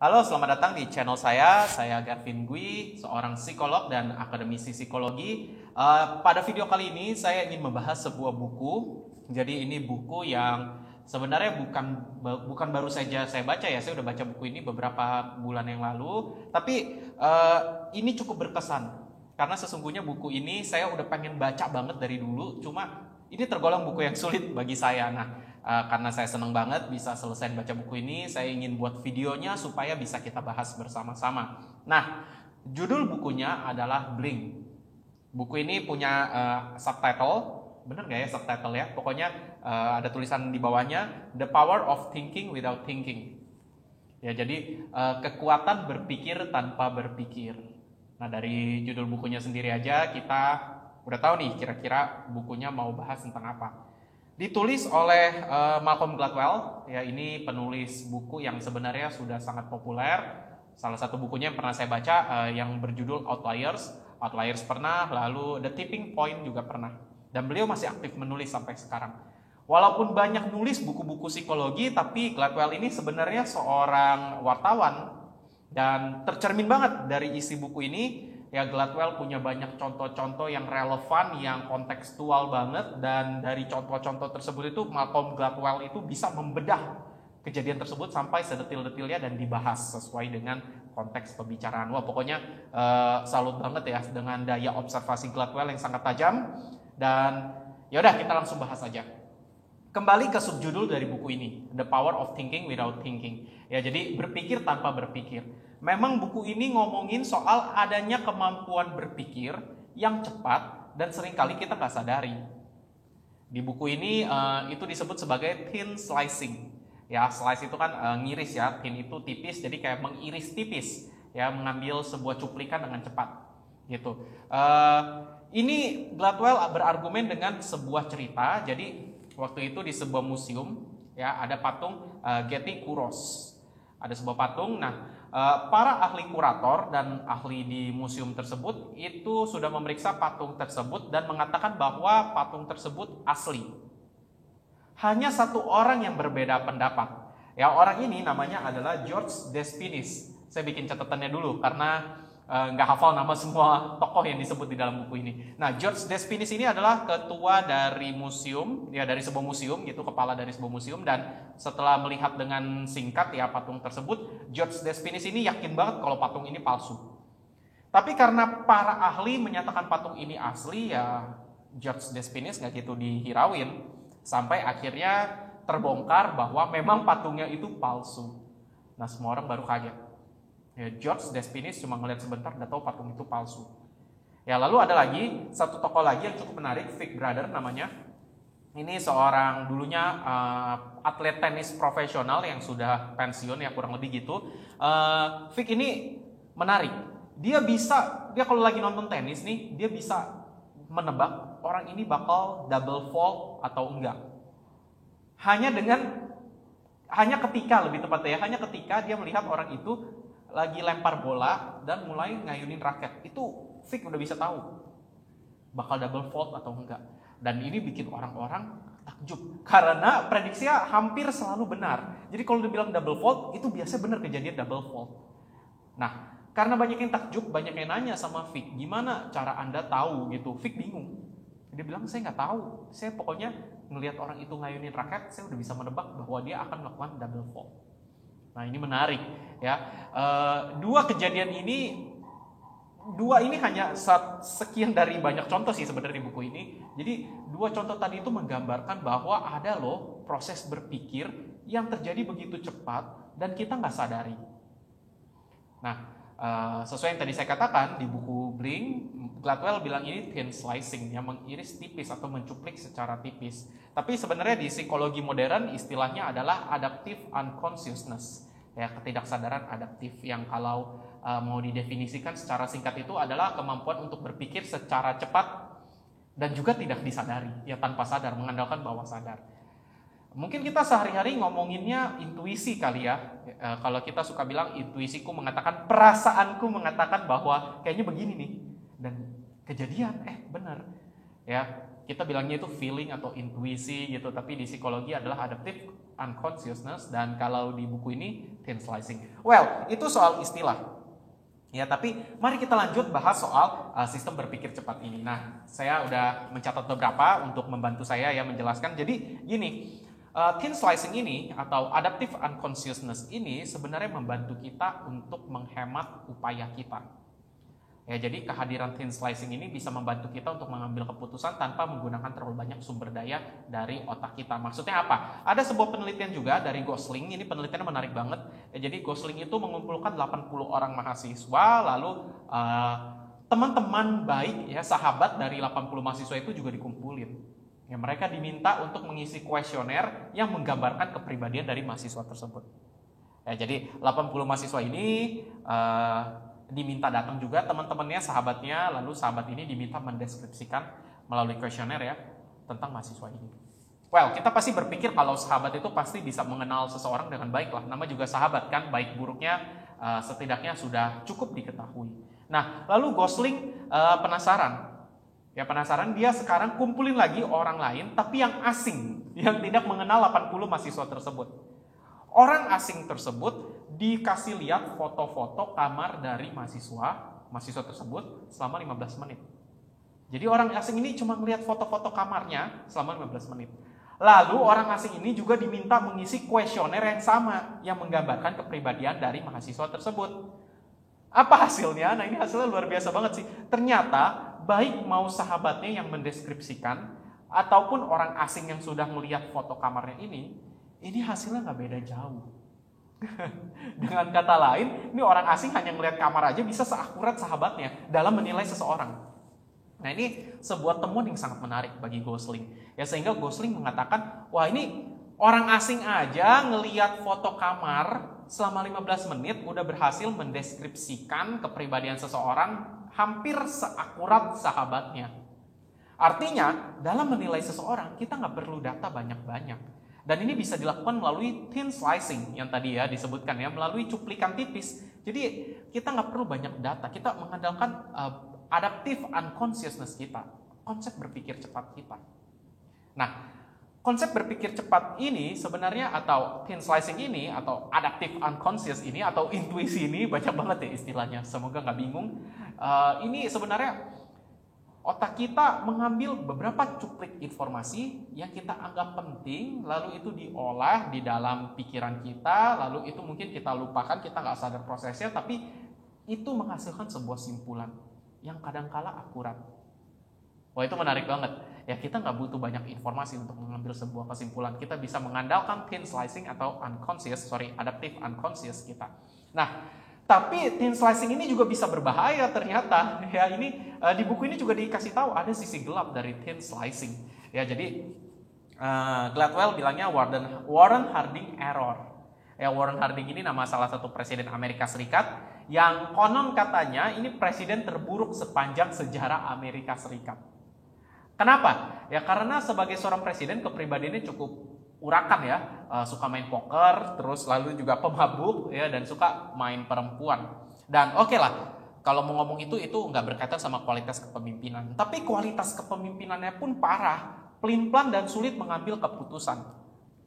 Halo, selamat datang di channel saya. Saya Garvin Gui, seorang psikolog dan akademisi psikologi. Pada video kali ini saya ingin membahas sebuah buku. Jadi ini buku yang sebenarnya bukan baru saja saya baca ya. Saya udah baca buku ini beberapa bulan yang lalu. Tapi ini cukup berkesan karena sesungguhnya buku ini saya udah pengen baca banget dari dulu. Cuma ini tergolong buku yang sulit bagi saya. Karena saya senang banget bisa selesai baca buku ini, saya ingin buat videonya supaya bisa kita bahas bersama-sama. Nah, judul bukunya adalah Blink. Buku ini punya subtitle, bener gak ya subtitle ya? Pokoknya ada tulisan di bawahnya, The Power of Thinking Without Thinking. Ya, jadi kekuatan berpikir tanpa berpikir. Nah, dari judul bukunya sendiri aja kita udah tahu nih kira-kira bukunya mau bahas tentang apa. Ditulis oleh Malcolm Gladwell, ya ini penulis buku yang sebenarnya sudah sangat populer. Salah satu bukunya yang pernah saya baca yang berjudul Outliers. Outliers pernah, lalu The Tipping Point juga pernah. Dan beliau masih aktif menulis sampai sekarang. Walaupun banyak nulis buku-buku psikologi, tapi Gladwell ini sebenarnya seorang wartawan. Dan tercermin banget dari isi buku ini. Ya, Gladwell punya banyak contoh-contoh yang relevan, yang kontekstual banget, dan dari contoh-contoh tersebut itu Malcolm Gladwell itu bisa membedah kejadian tersebut sampai sedetil-detilnya dan dibahas sesuai dengan konteks pembicaraan. Wah, pokoknya salut banget ya dengan daya observasi Gladwell yang sangat tajam. Dan yaudah kita langsung bahas aja. Kembali ke subjudul dari buku ini, The Power of Thinking Without Thinking. Ya, jadi berpikir tanpa berpikir. Memang buku ini ngomongin soal adanya kemampuan berpikir yang cepat dan seringkali kita nggak sadari. Di buku ini itu disebut sebagai thin slicing. Ya, slice itu kan ngiris ya, thin itu tipis, jadi kayak mengiris tipis, ya mengambil sebuah cuplikan dengan cepat, gitu. Ini Gladwell berargumen dengan sebuah cerita. Jadi waktu itu di sebuah museum, ya ada patung Getty Kuros. Ada sebuah patung. Nah, para ahli kurator dan ahli di museum tersebut itu sudah memeriksa patung tersebut dan mengatakan bahwa patung tersebut asli. Hanya satu orang yang berbeda pendapat. Ya, orang ini namanya adalah George Despinis. Saya bikin catatannya dulu karena nggak hafal nama semua tokoh yang disebut di dalam buku ini. Nah, George Despinis ini adalah ketua dari museum, ya dari sebuah museum gitu, kepala dari sebuah museum. Dan setelah melihat dengan singkat ya patung tersebut, George Despinis ini yakin banget kalau patung ini palsu. Tapi karena para ahli menyatakan patung ini asli, ya George Despinis nggak gitu dihirauin, sampai akhirnya terbongkar bahwa memang patungnya itu palsu. Nah, semua orang baru kaget. Ya, George Despinis cuma ngeliat sebentar udah tahu patung itu palsu. Ya, lalu ada lagi satu tokoh lagi yang cukup menarik, Vic Brother namanya. Ini seorang dulunya atlet tenis profesional yang sudah pensiun ya kurang lebih gitu. Vic ini menarik. Dia kalau lagi nonton tenis nih, dia bisa menebak orang ini bakal double fault atau enggak. Hanya ketika dia melihat orang itu lagi lempar bola dan mulai ngayunin raket, itu Vic udah bisa tahu bakal double fault atau enggak. Dan ini bikin orang-orang takjub karena prediksinya hampir selalu benar. Jadi kalau dibilang double fault itu biasanya benar kejadian double fault. Nah, karena banyak yang takjub, banyak yang nanya sama Vic, gimana cara Anda tahu gitu. Vic bingung. Dia bilang, saya nggak tahu. Saya pokoknya ngelihat orang itu ngayunin raket, saya udah bisa menebak bahwa dia akan melakukan double fault. Nah, ini menarik ya. Dua ini hanya sekian dari banyak contoh sih sebenarnya di buku ini. Jadi dua contoh tadi itu menggambarkan bahwa ada loh proses berpikir yang terjadi begitu cepat dan kita nggak sadari. Nah, sesuai yang tadi saya katakan di buku Blink, Gladwell bilang ini thin slicing, yang mengiris tipis atau mencuplik secara tipis. Tapi sebenarnya di psikologi modern istilahnya adalah adaptive unconsciousness, ya ketidaksadaran adaptif, yang kalau mau didefinisikan secara singkat itu adalah kemampuan untuk berpikir secara cepat dan juga tidak disadari, ya tanpa sadar, mengandalkan bawah sadar. Mungkin kita sehari-hari ngomonginnya intuisi kali ya. Kalau kita suka bilang intuisiku mengatakan, perasaanku mengatakan bahwa kayaknya begini nih. Dan kejadian, benar. Ya, kita bilangnya itu feeling atau intuisi gitu. Tapi di psikologi adalah adaptive unconsciousness, dan kalau di buku ini thin slicing. Well, itu soal istilah. Ya, tapi mari kita lanjut bahas soal sistem berpikir cepat ini. Nah, saya udah mencatat beberapa untuk membantu saya ya menjelaskan. Jadi gini, thin slicing ini atau adaptive unconsciousness ini sebenarnya membantu kita untuk menghemat upaya kita. Ya, jadi kehadiran thin slicing ini bisa membantu kita untuk mengambil keputusan tanpa menggunakan terlalu banyak sumber daya dari otak kita. Maksudnya apa? Ada sebuah penelitian juga dari Gosling, ini penelitiannya menarik banget. Ya, jadi Gosling itu mengumpulkan 80 orang mahasiswa, lalu teman-teman baik ya, sahabat dari 80 mahasiswa itu juga dikumpulin. Ya, mereka diminta untuk mengisi kuesioner yang menggambarkan kepribadian dari mahasiswa tersebut. Ya, jadi 80 mahasiswa ini diminta datang juga teman-temannya, sahabatnya, lalu sahabat ini diminta mendeskripsikan melalui kuesioner ya tentang mahasiswa ini. Well, kita pasti berpikir kalau sahabat itu pasti bisa mengenal seseorang dengan baik lah. Nama juga sahabat kan, baik buruknya setidaknya sudah cukup diketahui. Nah, lalu Gosling penasaran. Ya penasaran, dia sekarang kumpulin lagi orang lain tapi yang asing, yang tidak mengenal 80 mahasiswa tersebut. Orang asing tersebut dikasih lihat foto-foto kamar dari mahasiswa tersebut selama 15 menit. Jadi orang asing ini cuma melihat foto-foto kamarnya selama 15 menit. Lalu orang asing ini juga diminta mengisi kuesioner yang sama yang menggambarkan kepribadian dari mahasiswa tersebut. Apa hasilnya? Nah, ini hasilnya luar biasa banget sih. Ternyata baik mau sahabatnya yang mendeskripsikan ataupun orang asing yang sudah melihat foto kamarnya ini hasilnya nggak beda jauh. Dengan kata lain, ini orang asing hanya melihat kamar aja bisa seakurat sahabatnya dalam menilai seseorang. Nah, ini sebuah temuan yang sangat menarik bagi Gosling. Ya, sehingga Gosling mengatakan, wah ini orang asing aja ngelihat foto kamar selama 15 menit udah berhasil mendeskripsikan kepribadian seseorang hampir seakurat sahabatnya. Artinya, dalam menilai seseorang, kita nggak perlu data banyak-banyak. Dan ini bisa dilakukan melalui thin slicing yang tadi ya disebutkan ya, melalui cuplikan tipis. Jadi kita nggak perlu banyak data, kita mengandalkan adaptive unconsciousness kita, konsep berpikir cepat kita. Nah, konsep berpikir cepat ini sebenarnya atau thin slicing ini atau adaptive unconscious ini atau intuisi ini banyak banget ya istilahnya. Semoga nggak bingung. Ini sebenarnya otak kita mengambil beberapa cuplik informasi yang kita anggap penting, lalu itu diolah di dalam pikiran kita, lalu itu mungkin kita lupakan, kita nggak sadar prosesnya, tapi itu menghasilkan sebuah simpulan yang kadangkala akurat. Wah, itu menarik banget. Ya, kita nggak butuh banyak informasi untuk mengambil sebuah kesimpulan. Kita bisa mengandalkan thin slicing atau adaptive unconscious kita. Nah, tapi thin slicing ini juga bisa berbahaya ternyata. Ya, ini di buku ini juga dikasih tahu ada sisi gelap dari thin slicing. Ya, jadi Gladwell bilangnya Warren Harding error. Ya, Warren Harding ini nama salah satu presiden Amerika Serikat yang konon katanya ini presiden terburuk sepanjang sejarah Amerika Serikat. Kenapa? Ya, karena sebagai seorang presiden kepribadiannya cukup urakan ya, suka main poker, terus lalu juga pemabuk ya, dan suka main perempuan. Dan oke lah, kalau mau ngomong itu nggak berkaitan sama kualitas kepemimpinan. Tapi kualitas kepemimpinannya pun parah, pelin-pelan dan sulit mengambil keputusan.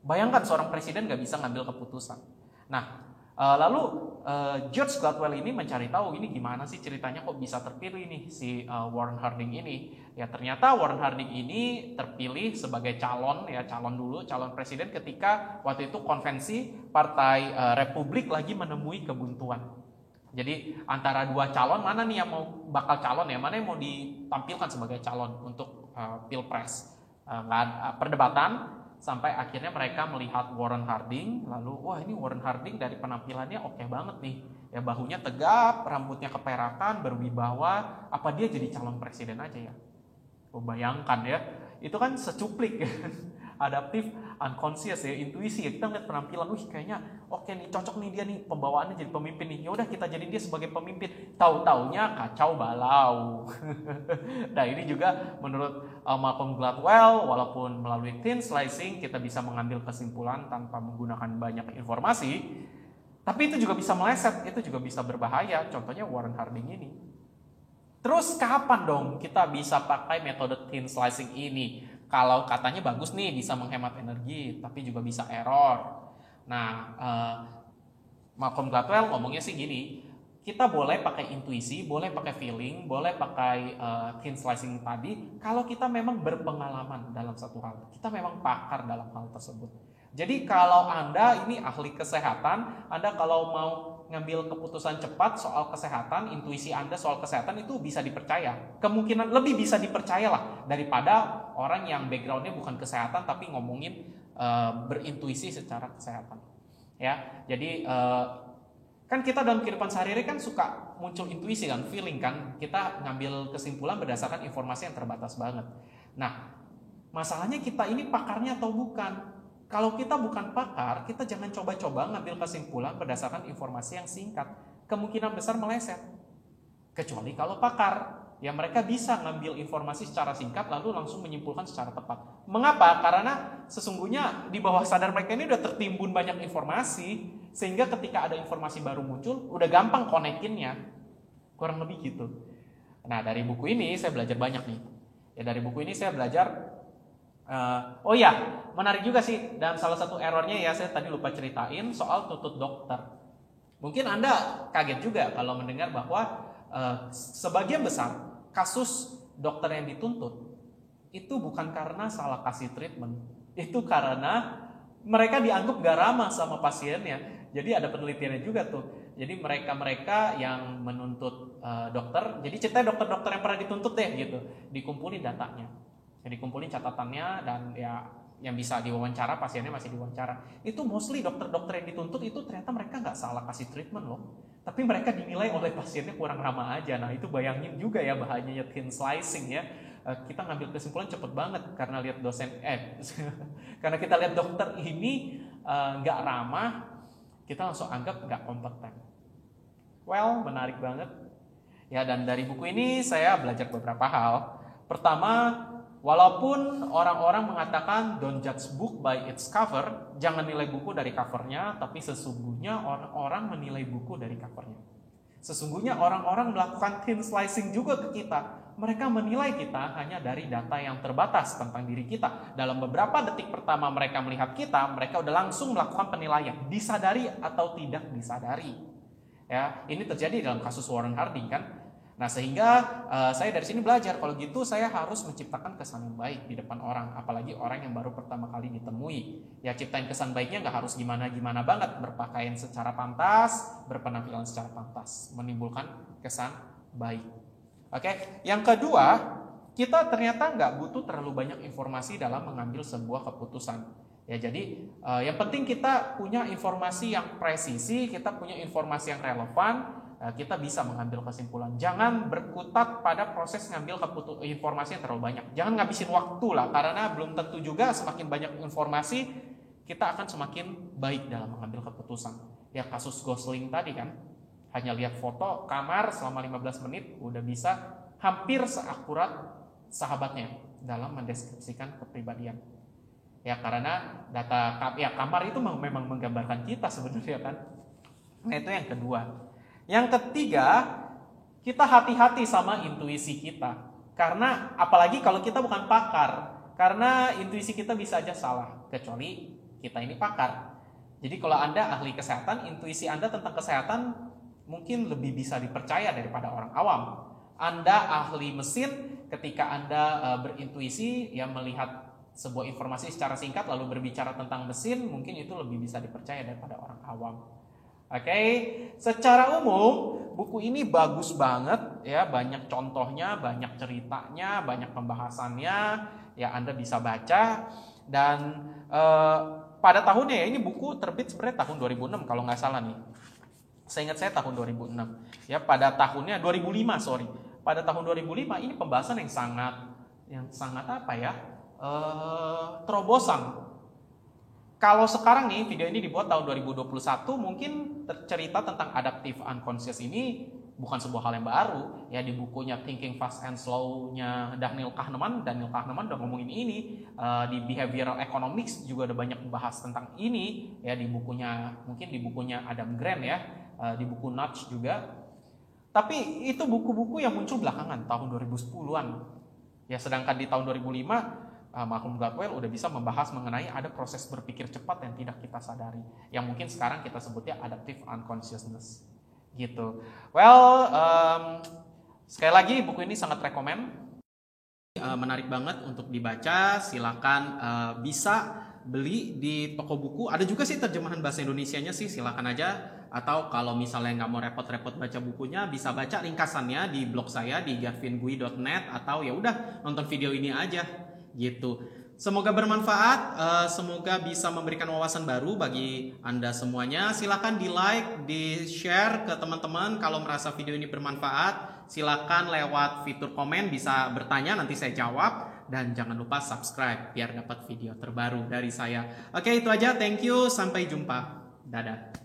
Bayangkan seorang presiden nggak bisa ngambil keputusan. Nah, lalu George Gladwell ini mencari tahu ini gimana sih ceritanya kok bisa terpilih nih si Warren Harding ini. Ya, ternyata Warren Harding ini terpilih sebagai calon presiden ketika waktu itu konvensi Partai Republik lagi menemui kebuntuan. Jadi antara dua calon, mana nih yang bakal calon ya, mana yang mau ditampilkan sebagai calon untuk pilpres. Perdebatan sampai akhirnya mereka melihat Warren Harding, lalu wah ini Warren Harding dari penampilannya oke banget nih. Ya, bahunya tegap, rambutnya keperakan, berwibawa, apa dia jadi calon presiden aja ya? Bayangkan ya, itu kan secuplik adaptif unconscious ya, intuisi ya, kita ngeliat penampilan, kayaknya oke nih, cocok nih dia nih, pembawaannya jadi pemimpin nih, yaudah kita jadi dia sebagai pemimpin, tahu-taunya kacau balau. Nah, ini juga menurut Malcolm Gladwell, walaupun melalui thin slicing kita bisa mengambil kesimpulan tanpa menggunakan banyak informasi, tapi itu juga bisa meleset, itu juga bisa berbahaya, contohnya Warren Harding ini. Terus kapan dong kita bisa pakai metode thin slicing ini? Kalau katanya bagus nih, bisa menghemat energi, tapi juga bisa error. Nah, Malcolm Gladwell ngomongnya sih gini, kita boleh pakai intuisi, boleh pakai feeling, boleh pakai thin slicing tadi, kalau kita memang berpengalaman dalam satu hal, kita memang pakar dalam hal tersebut. Jadi kalau Anda ini ahli kesehatan, Anda kalau mau ngambil keputusan cepat soal kesehatan, intuisi Anda soal kesehatan itu bisa dipercaya. Kemungkinan lebih bisa dipercaya lah daripada orang yang backgroundnya bukan kesehatan tapi ngomongin berintuisi secara kesehatan. Ya, jadi kan kita dalam kehidupan sehari-hari kan suka muncul intuisi kan, feeling kan, kita ngambil kesimpulan berdasarkan informasi yang terbatas banget. Nah, masalahnya kita ini pakarnya atau bukan? Kalau kita bukan pakar, kita jangan coba-coba ngambil kesimpulan berdasarkan informasi yang singkat. Kemungkinan besar meleset. Kecuali kalau pakar, ya mereka bisa ngambil informasi secara singkat lalu langsung menyimpulkan secara tepat. Mengapa? Karena sesungguhnya di bawah sadar mereka ini udah tertimbun banyak informasi, sehingga ketika ada informasi baru muncul, udah gampang konekinnya. Kurang lebih gitu. Nah, dari buku ini saya belajar banyak nih. Ya, dari buku ini saya belajar oh ya, menarik juga sih, dan salah satu errornya ya saya tadi lupa ceritain soal tuntut dokter. Mungkin Anda kaget juga kalau mendengar bahwa sebagian besar kasus dokter yang dituntut itu bukan karena salah kasih treatment, itu karena mereka dianggap gak ramah sama pasiennya. Jadi ada penelitiannya juga tuh. Jadi mereka yang menuntut dokter, jadi ceritanya dokter-dokter yang pernah dituntut deh gitu, dikumpulin datanya. Jadi kumpulin catatannya, dan ya yang bisa diwawancara, pasiennya masih diwawancara. Itu mostly dokter-dokter yang dituntut itu ternyata mereka nggak salah kasih treatment loh. Tapi mereka dinilai oleh pasiennya kurang ramah aja. Nah itu bayangin juga ya bahayanya thin slicing ya. Kita ngambil kesimpulan cepet banget karena lihat karena kita lihat dokter ini nggak ramah, kita langsung anggap nggak kompeten. Well, menarik banget. Ya, dan dari buku ini saya belajar beberapa hal. Pertama, walaupun orang-orang mengatakan don't judge book by its cover, jangan nilai buku dari covernya, tapi sesungguhnya orang-orang menilai buku dari covernya. Sesungguhnya orang-orang melakukan thin slicing juga ke kita. Mereka menilai kita hanya dari data yang terbatas tentang diri kita. Dalam beberapa detik pertama mereka melihat kita, mereka udah langsung melakukan penilaian, disadari atau tidak disadari. Ya, ini terjadi dalam kasus Warren Harding kan. Nah, sehingga saya dari sini belajar kalau gitu saya harus menciptakan kesan yang baik di depan orang, apalagi orang yang baru pertama kali ditemui. Ya, ciptain kesan baiknya nggak harus gimana-gimana banget, berpakaian secara pantas, berpenampilan secara pantas, menimbulkan kesan baik. Oke, yang kedua, kita ternyata nggak butuh terlalu banyak informasi dalam mengambil sebuah keputusan. Ya, jadi yang penting kita punya informasi yang presisi, kita punya informasi yang relevan, kita bisa mengambil kesimpulan. Jangan berkutat pada proses ngambil informasi yang terlalu banyak. Jangan ngabisin waktu lah, karena belum tentu juga semakin banyak informasi kita akan semakin baik dalam mengambil keputusan. Ya, kasus Gosling tadi kan, hanya lihat foto kamar selama 15 menit udah bisa hampir seakurat sahabatnya dalam mendeskripsikan kepribadian. Ya, karena data kamar itu memang menggambarkan kita sebenarnya kan. Nah, itu yang kedua. Yang ketiga, kita hati-hati sama intuisi kita. Karena apalagi kalau kita bukan pakar, karena intuisi kita bisa aja salah, kecuali kita ini pakar. Jadi kalau Anda ahli kesehatan, intuisi Anda tentang kesehatan mungkin lebih bisa dipercaya daripada orang awam. Anda ahli mesin, ketika Anda berintuisi, ya melihat sebuah informasi secara singkat lalu berbicara tentang mesin, mungkin itu lebih bisa dipercaya daripada orang awam. Oke, secara umum buku ini bagus banget ya, banyak contohnya, banyak ceritanya, banyak pembahasannya, ya Anda bisa baca. Dan pada tahunnya ya, ini buku terbit sebenarnya tahun 2006 kalau nggak salah nih. Seingat saya tahun 2006. Ya, pada tahunnya 2005, sorry. Pada tahun 2005 ini pembahasan yang sangat apa ya? Terobosan. Kalau sekarang nih video ini dibuat tahun 2021, mungkin cerita tentang adaptive unconscious ini bukan sebuah hal yang baru. Ya, di bukunya Thinking Fast and Slow-nya Daniel Kahneman udah ngomongin ini. Di Behavioral Economics juga ada banyak membahas tentang ini. Ya, mungkin di bukunya Adam Grant ya, di buku Nudge juga. Tapi itu buku-buku yang muncul belakangan tahun 2010-an. Ya, sedangkan di tahun 2005 Malcolm Gladwell udah bisa membahas mengenai ada proses berpikir cepat yang tidak kita sadari, yang mungkin sekarang kita sebutnya adaptive unconsciousness gitu. Well, sekali lagi buku ini sangat rekomen, menarik banget untuk dibaca. Silakan bisa beli di toko buku. Ada juga sih terjemahan bahasa Indonesianya sih, silakan aja. Atau kalau misalnya nggak mau repot-repot baca bukunya, bisa baca ringkasannya di blog saya di garvingui.net, atau ya udah nonton video ini aja gitu. Semoga bermanfaat, semoga bisa memberikan wawasan baru bagi Anda semuanya. Silakan di like, di share ke teman-teman kalau merasa video ini bermanfaat. Silakan lewat fitur komen bisa bertanya, nanti saya jawab. Dan jangan lupa subscribe biar dapat video terbaru dari saya. Oke, itu aja. Thank you. Sampai jumpa. Dadah.